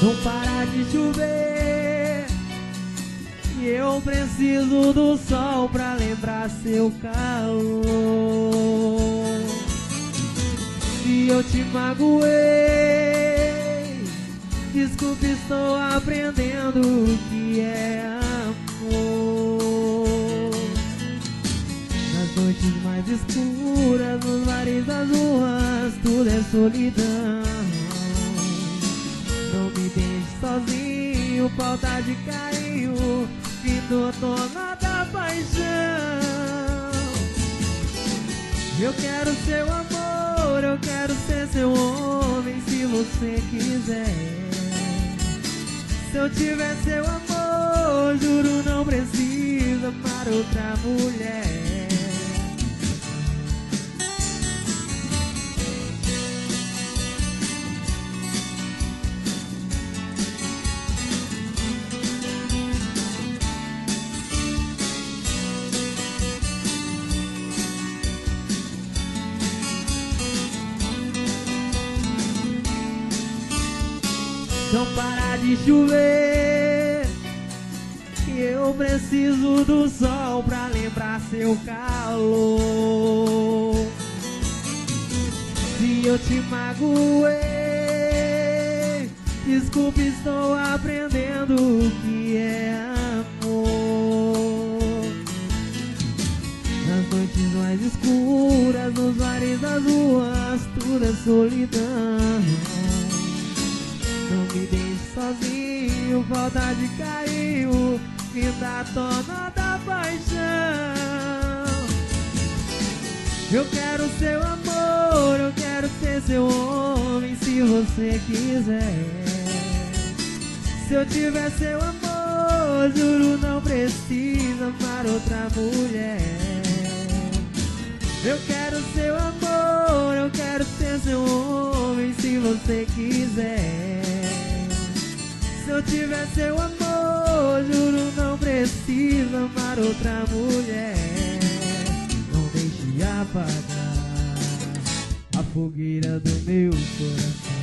Não para de chover e eu preciso do sol pra lembrar seu calor. Se eu te magoei, desculpe, estou aprendendo o que é amor. Nas noites mais escuras, nos bares das ruas, tudo é solidão. Não me deixe sozinho, falta de carinho, vindo tona da paixão. Eu quero seu amor, eu quero ser seu homem, se você quiser. Se eu tiver seu amor, juro não preciso amar outra mulher. Não para de chover e eu preciso do sol pra lembrar seu calor. Se eu te magoei, desculpe, estou aprendendo o que é amor. Nas noites mais escuras, nos bares das ruas, tudo é solidão. Não me deixe sozinho, falta de carinho, me dá tona da paixão. Eu quero seu amor, eu quero ser seu homem, se você quiser. Se eu tiver seu amor, juro não preciso amar outra mulher. Eu quero seu amor, eu quero ser seu homem, se você quiser. Se eu tiver seu amor, juro não preciso amar outra mulher. Não deixe apagar a fogueira do meu coração.